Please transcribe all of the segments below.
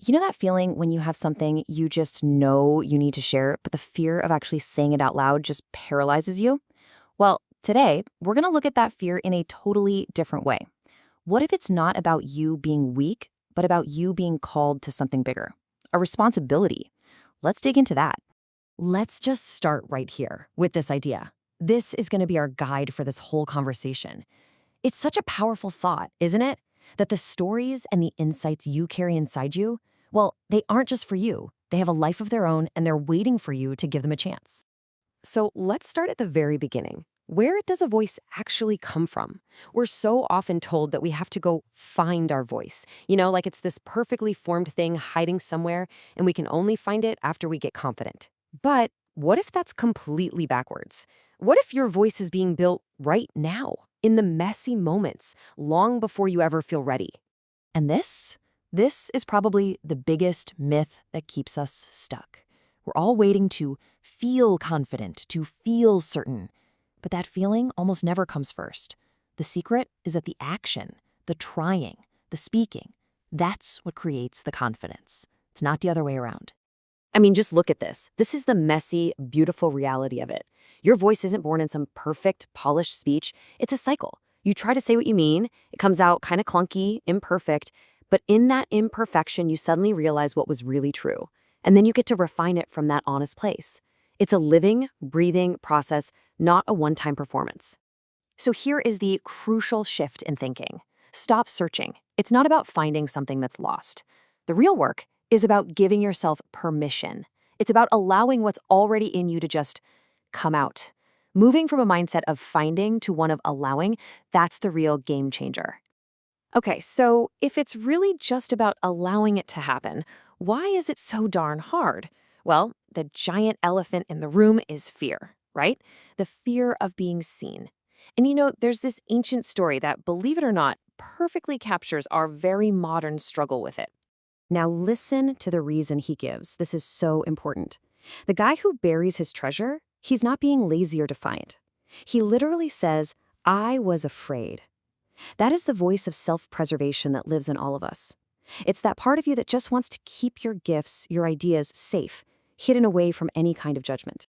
You know that feeling when you have something you just know you need to share, but the fear of actually saying it out loud just paralyzes you? Well, today, we're going to look at that fear in a totally different way. What if it's not about you being weak, but about you being called to something bigger? A responsibility. Let's dig into that. Let's just start right here with this idea. This is going to be our guide for this whole conversation. It's such a powerful thought, isn't it? That the stories and the insights you carry inside you, well, they aren't just for you. They have a life of their own and they're waiting for you to give them a chance. So let's start at the very beginning. Where does a voice actually come from? We're so often told that we have to go find our voice. Like it's this perfectly formed thing hiding somewhere, and we can only find it after we get confident. But what if that's completely backwards? What if your voice is being built right now, in the messy moments, long before you ever feel ready? And this is probably the biggest myth that keeps us stuck. We're all waiting to feel confident, to feel certain. But that feeling almost never comes first. The secret is that the action, the trying, the speaking, that's what creates the confidence. It's not the other way around. I mean, just look at this. This is the messy, beautiful reality of it. Your voice isn't born in some perfect, polished speech. It's a cycle. You try to say what you mean. It comes out kind of clunky, imperfect. But in that imperfection, you suddenly realize what was really true. And then you get to refine it from that honest place. It's a living, breathing process, not a one-time performance. So here is the crucial shift in thinking. Stop searching. It's not about finding something that's lost. The real work is about giving yourself permission. It's about allowing what's already in you to just come out. Moving from a mindset of finding to one of allowing, that's the real game changer. Okay, so if it's really just about allowing it to happen, why is it so darn hard? Well, the giant elephant in the room is fear, right? The fear of being seen. And there's this ancient story that, believe it or not, perfectly captures our very modern struggle with it. Now listen to the reason he gives. This is so important. The guy who buries his treasure, he's not being lazy or defiant. He literally says, "I was afraid." That is the voice of self-preservation that lives in all of us. It's that part of you that just wants to keep your gifts, your ideas safe, hidden away from any kind of judgment.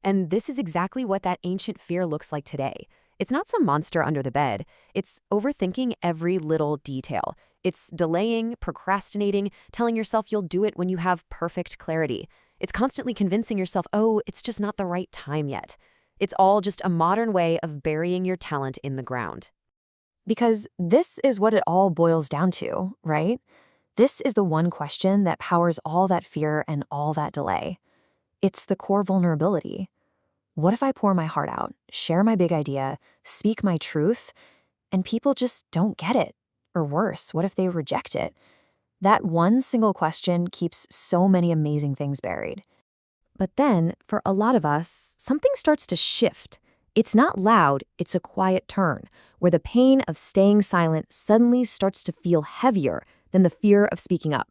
And this is exactly what that ancient fear looks like today. It's not some monster under the bed. It's overthinking every little detail. It's delaying, procrastinating, telling yourself you'll do it when you have perfect clarity. It's constantly convincing yourself, oh, it's just not the right time yet. It's all just a modern way of burying your talent in the ground. Because this is what it all boils down to, right? This is the one question that powers all that fear and all that delay. It's the core vulnerability. What if I pour my heart out, share my big idea, speak my truth, and people just don't get it? Or worse, what if they reject it? That one single question keeps so many amazing things buried. But then, for a lot of us, something starts to shift. It's not loud, it's a quiet turn, where the pain of staying silent suddenly starts to feel heavier than the fear of speaking up.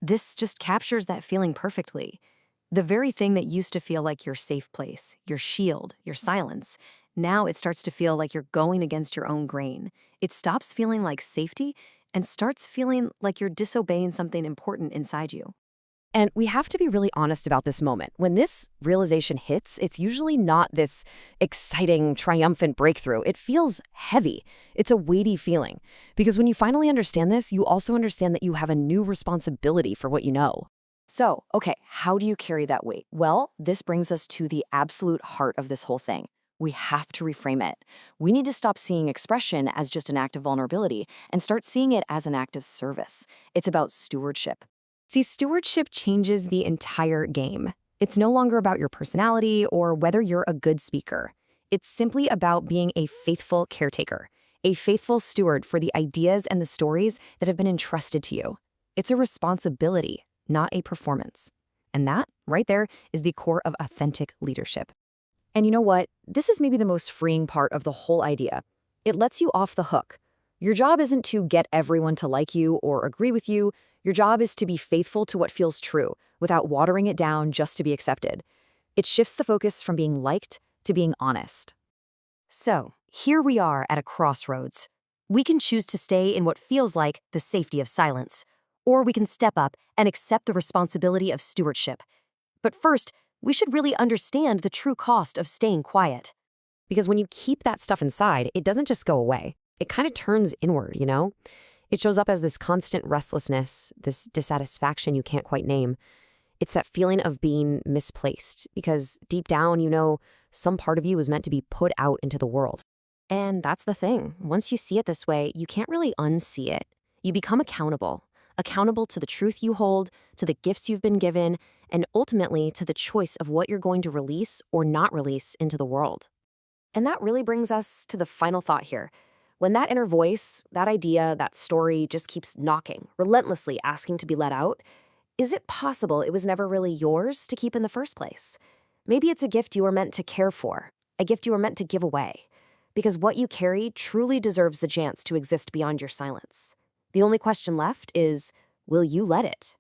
This just captures that feeling perfectly. The very thing that used to feel like your safe place, your shield, your silence, now it starts to feel like you're going against your own grain. It stops feeling like safety and starts feeling like you're disobeying something important inside you. And we have to be really honest about this moment. When this realization hits, it's usually not this exciting, triumphant breakthrough. It feels heavy. It's a weighty feeling. Because when you finally understand this, you also understand that you have a new responsibility for what you know. So, okay, how do you carry that weight? Well, this brings us to the absolute heart of this whole thing. We have to reframe it. We need to stop seeing expression as just an act of vulnerability and start seeing it as an act of service. It's about stewardship. See, stewardship changes the entire game. It's no longer about your personality or whether you're a good speaker. It's simply about being a faithful caretaker, a faithful steward for the ideas and the stories that have been entrusted to you. It's a responsibility, not a performance. And that, right there, is the core of authentic leadership. And you know what? This is maybe the most freeing part of the whole idea. It lets you off the hook. Your job isn't to get everyone to like you or agree with you. Your job is to be faithful to what feels true without watering it down just to be accepted. It shifts the focus from being liked to being honest. So, here we are at a crossroads. We can choose to stay in what feels like the safety of silence, or we can step up and accept the responsibility of stewardship. But first, we should really understand the true cost of staying quiet. Because when you keep that stuff inside, it doesn't just go away. It kind of turns inward, you know? It shows up as this constant restlessness, this dissatisfaction you can't quite name. It's that feeling of being misplaced, because deep down, you know, some part of you is meant to be put out into the world. And that's the thing. Once you see it this way, you can't really unsee it. You become accountable to the truth you hold, to the gifts you've been given, and ultimately to the choice of what you're going to release or not release into the world. And that really brings us to the final thought here. When that inner voice, that idea, that story just keeps knocking, relentlessly asking to be let out, is it possible it was never really yours to keep in the first place? Maybe it's a gift you were meant to care for, a gift you were meant to give away. Because what you carry truly deserves the chance to exist beyond your silence. The only question left is, will you let it?